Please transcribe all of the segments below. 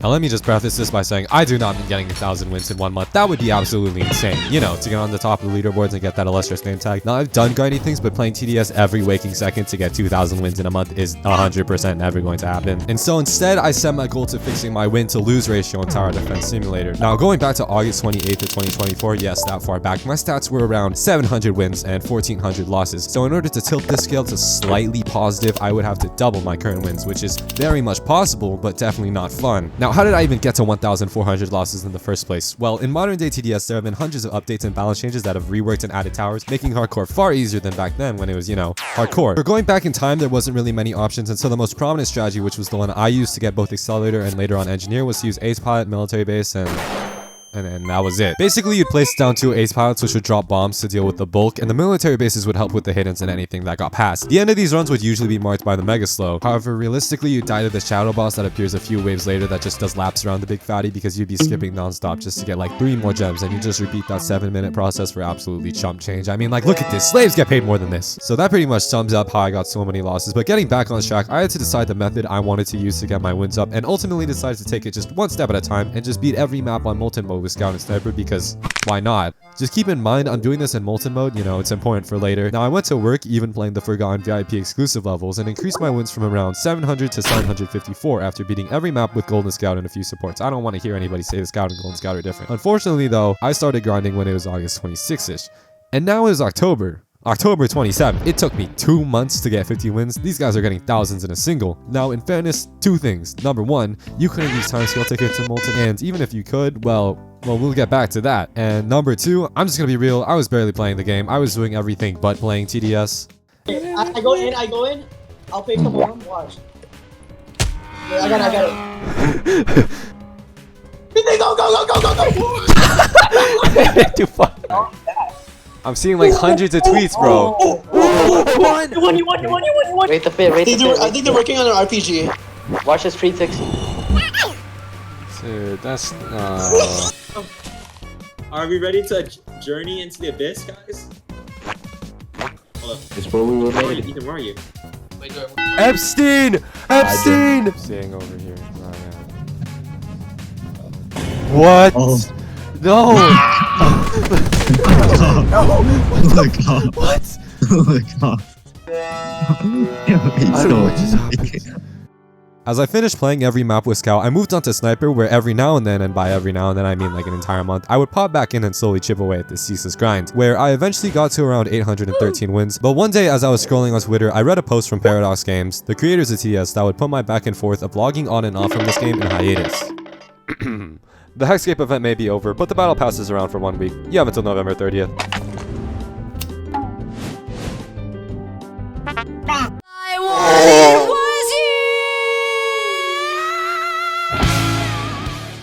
Now let me just preface this by saying I do not mean getting 1,000 wins in 1 month. That would be absolutely insane. You know, to get on the top of the leaderboards and get that illustrious name tag. Now I've done grindy things, but playing TDS every waking second to get 2,000 wins in a month is 100% never going to happen. And so instead, I set my goal to fixing my win to lose ratio in Tower Defense Simulator. Now going back to August 28th of 2024, yes, that far back, my stats were around 700 wins and 1,400 losses. So in order to tilt this scale to slightly positive, I would have to double my current wins, which is very much possible, but definitely not fun. Now, how did I even get to 1,400 losses in the first place? Well, in modern day TDS, there have been hundreds of updates and balance changes that have reworked and added towers, making hardcore far easier than back then when it was, you know, hardcore. For going back in time, there wasn't really many options, and so the most prominent strategy, which was the one I used to get both Accelerator and later on Engineer, was to use Ace Pilot, Military Base, and that was it. Basically, you'd place down 2 ace pilots, which would drop bombs to deal with the bulk, and the military bases would help with the hiddens and anything that got past. The end of these runs would usually be marked by the mega slow. However, realistically, you'd die to the shadow boss that appears a few waves later that just does laps around the big fatty because you'd be skipping non-stop just to get like 3 more gems, and you just repeat that 7-minute process for absolutely chump change. I mean, like, look at this. Slaves get paid more than this. So that pretty much sums up how I got so many losses. But getting back on track, I had to decide the method I wanted to use to get my wins up, and ultimately decided to take it just one step at a time and just beat every map on Molten mode with Scout and Sniper, because why not? Just keep in mind, I'm doing this in Molten mode, you know, it's important for later. Now, I went to work even playing the Forgotten VIP exclusive levels and increased my wins from around 700 to 754 after beating every map with Golden Scout and a few supports. I don't want to hear anybody say the Scout and Golden Scout are different. Unfortunately though, I started grinding when it was August 26th-ish. And now it is October 27th. It took me 2 months to get 50 wins. These guys are getting thousands in a single. Now, in fairness, 2 things. Number 1, you couldn't use timescale tickets in Molten, and even if you could, well, we'll get back to that. And number 2, I'm just gonna be real, I was barely playing the game. I was doing everything but playing TDS. I go in. I'll pick the bomb. Watch. Yeah, I got it. Go! Too far. I'm seeing like hundreds of tweets, bro. You won. Rate the fit, I think they're working on an RPG. Watch this 360. Dude, that's Are we ready to journey into the abyss, guys? It's where we were made. Ethan, where are you? Epstein! I'm seeing over here. What? Oh. No! Oh my god. What? Oh my god. I don't know what just happened. As I finished playing every map with Scout, I moved on to Sniper, where every now and then, and by every now and then I mean like an entire month, I would pop back in and slowly chip away at this ceaseless grind, where I eventually got to around 813 wins. But one day as I was scrolling on Twitter, I read a post from Paradox Games, the creators of TS, that would put my back and forth of logging on and off from this game in hiatus. The Hexscape event may be over, but the battle pass is around for 1 week. You have until November 30th.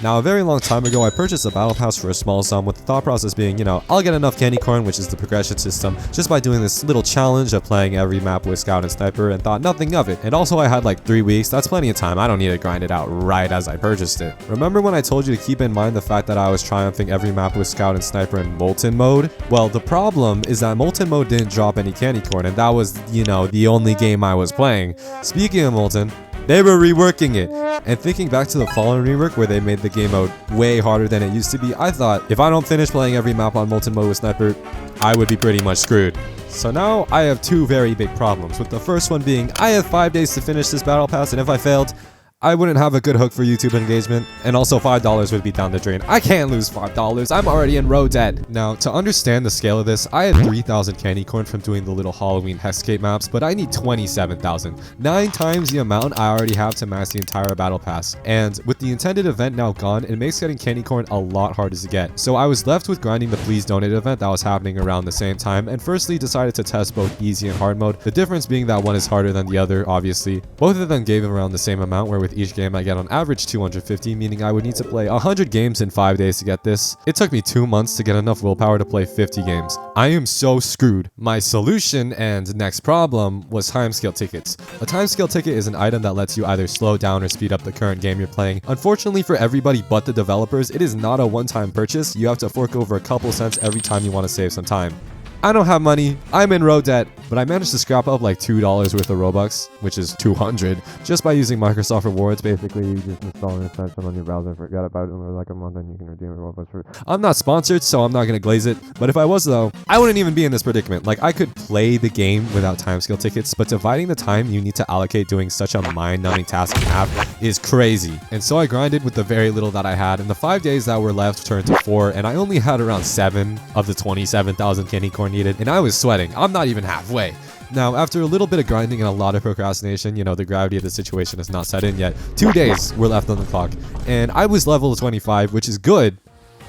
Now, a very long time ago, I purchased a battle pass for a small sum, with the thought process being, you know, I'll get enough candy corn, which is the progression system, just by doing this little challenge of playing every map with Scout and Sniper, and thought nothing of it. And also, I had like 3 weeks. That's plenty of time. I don't need to grind it out right as I purchased it. Remember when I told you to keep in mind the fact that I was triumphing every map with Scout and Sniper in Molten mode? Well, the problem is that Molten mode didn't drop any candy corn, and that was, you know, the only game I was playing. Speaking of Molten, they were reworking it. And thinking back to the Fallen rework where they made the game mode way harder than it used to be, I thought if I don't finish playing every map on Molten mode with Sniper, I would be pretty much screwed. So now I have 2 very big problems, with the first one being I have 5 days to finish this battle pass, and if I failed, I wouldn't have a good hook for YouTube engagement, and also $5 would be down the drain. I can't lose $5, I'm already in road debt. Now, to understand the scale of this, I had 3,000 candy corn from doing the little Halloween Hexscape maps, but I need 27,000. 9 times the amount I already have to max the entire battle pass. And with the intended event now gone, it makes getting candy corn a lot harder to get. So I was left with grinding the Please Donate event that was happening around the same time, and firstly decided to test both easy and hard mode, the difference being that one is harder than the other, obviously. Both of them gave around the same amount, where with each game I get on average 250, meaning I would need to play 100 games in 5 days to get this. It took me 2 months to get enough willpower to play 50 games. I am so screwed. My solution and next problem was timescale tickets. A timescale ticket is an item that lets you either slow down or speed up the current game you're playing. Unfortunately for everybody but the developers, it is not a one-time purchase. You have to fork over a couple cents every time you want to save some time. I don't have money, I'm in road debt, but I managed to scrap up like $2 worth of Robux, which is 200, just by using Microsoft Rewards. Basically, you just install an extension on your browser, forget about it, and like a month, and you can redeem Robux for. I'm not sponsored, so I'm not gonna glaze it, but if I was though, I wouldn't even be in this predicament. Like, I could play the game without timescale tickets, but dividing the time you need to allocate doing such a mind-numbing task in half is crazy. And so I grinded with the very little that I had, and the 5 days that were left turned to 4, and I only had around 7 of the 27,000 candy corn needed, and I was sweating. I'm not even halfway. Now, after a little bit of grinding and a lot of procrastination, you know, the gravity of the situation is not set in yet. 2 days were left on the clock, and I was level 25, which is good,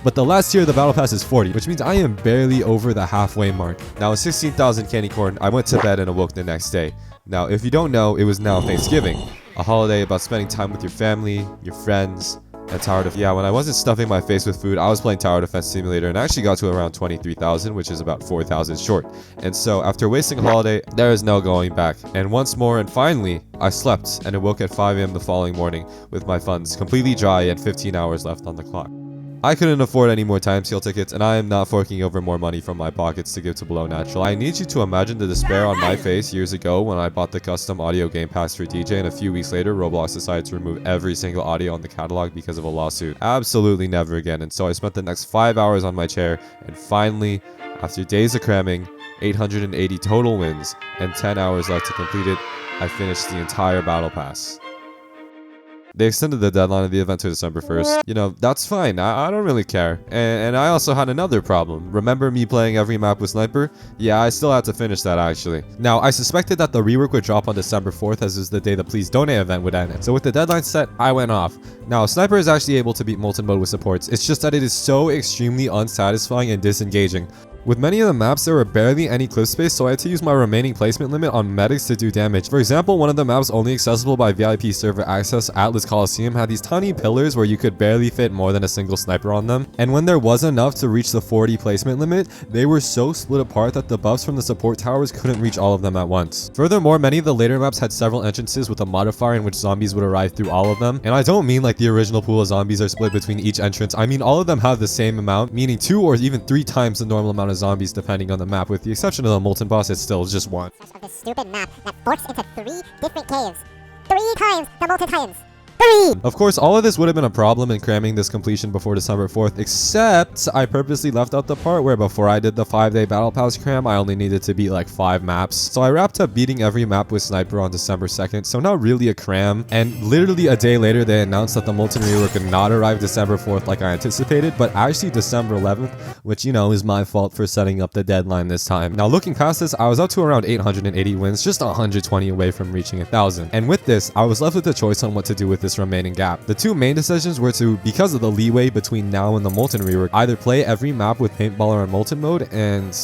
but the last tier of the battle pass is 40, which means I am barely over the halfway mark. Now, with 16,000 candy corn, I went to bed and awoke the next day. Now, if you don't know, it was now Thanksgiving, a holiday about spending time with your family, your friends, and tower defense. Yeah, when I wasn't stuffing my face with food, I was playing Tower Defense Simulator and I actually got to around 23,000, which is about 4,000 short. And so after wasting a holiday, there is no going back. And once more and finally, I slept and awoke at 5 a.m. the following morning with my funds completely dry and 15 hours left on the clock. I couldn't afford any more timescale tickets, and I am not forking over more money from my pockets to give to Below Natural. I need you to imagine the despair on my face years ago when I bought the custom audio game pass for DJ, and a few weeks later, Roblox decided to remove every single audio on the catalog because of a lawsuit. Absolutely never again, and so I spent the next 5 hours on my chair, and finally, after days of cramming, 880 total wins, and 10 hours left to complete it, I finished the entire battle pass. They extended the deadline of the event to December 1st. You know, that's fine. I don't really care. And I also had another problem. Remember me playing every map with Sniper? Yeah, I still had to finish that actually. Now, I suspected that the rework would drop on December 4th, as is the day the Please Donate event would end. So with the deadline set, I went off. Now, Sniper is actually able to beat Molten Mode with supports. It's just that it is so extremely unsatisfying and disengaging. With many of the maps, there were barely any clip space, so I had to use my remaining placement limit on medics to do damage. For example, one of the maps only accessible by VIP server access, Atlas Coliseum, had these tiny pillars where you could barely fit more than a single sniper on them. And when there was enough to reach the 40 placement limit, they were so split apart that the buffs from the support towers couldn't reach all of them at once. Furthermore, many of the later maps had several entrances with a modifier in which zombies would arrive through all of them. And I don't mean like the original pool of zombies are split between each entrance. I mean all of them have the same amount, meaning 2 or even 3 times the normal amount of zombies depending on the map. With the exception of the Molten boss, it's still just 1. Of this stupid map that forks into 3 different caves. 3 times the Molten Titans. 3! Of course, all of this would have been a problem in cramming this completion before December 4th, except I purposely left out the part where before I did the 5-day battle pass cram, I only needed to beat like 5 maps. So I wrapped up beating every map with Sniper on December 2nd, so not really a cram. And literally a day later, they announced that the Molten rework could not arrive December 4th like I anticipated, but actually December 11th, which, you know, is my fault for setting up the deadline this time. Now, looking past this, I was up to around 880 wins, just 120 away from reaching 1,000. And with this, I was left with a choice on what to do with this remaining gap. The 2 main decisions were to, because of the leeway between now and the Molten rework, either play every map with Paintballer and Molten mode, and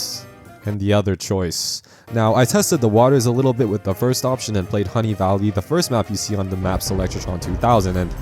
the other choice. Now, I tested the waters a little bit with the first option and played Honey Valley, the first map you see on the map Selectron 2000, and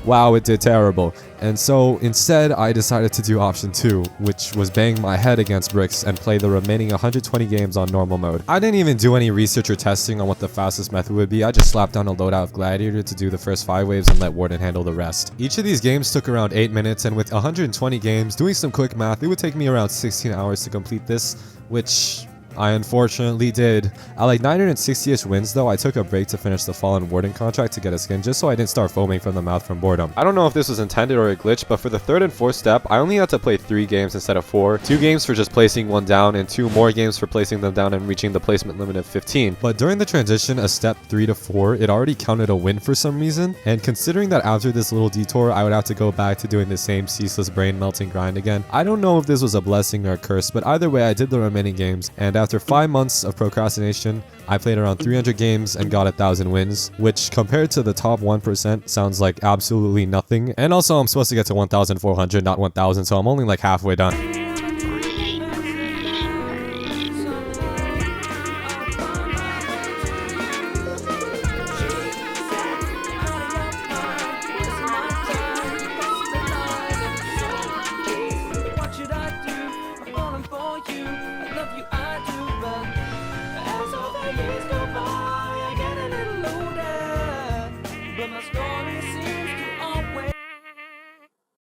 wow, it did terrible. And so instead, I decided to do option 2, which was bang my head against bricks and play the remaining 120 games on normal mode. I didn't even do any research or testing on what the fastest method would be. I just slapped down a loadout of Gladiator to do the first 5 waves and let Warden handle the rest. Each of these games took around 8 minutes, and with 120 games, doing some quick math, it would take me around 16 hours to complete this, which I unfortunately did. At like 960-ish wins though, I took a break to finish the Fallen Warden contract to get a skin just so I didn't start foaming from the mouth from boredom. I don't know if this was intended or a glitch, but for the 3rd and 4th step, I only had to play 3 games instead of 4. 2 games for just placing one down, and 2 more games for placing them down and reaching the placement limit of 15. But during the transition of step 3 to 4, it already counted a win for some reason, and considering that after this little detour, I would have to go back to doing the same ceaseless brain melting grind again, I don't know if this was a blessing or a curse, but either way, I did the remaining games, and after 5 months of procrastination, I played around 300 games and got 1,000 wins, which compared to the top 1% sounds like absolutely nothing. And also I'm supposed to get to 1,400, not 1,000, so I'm only like halfway done.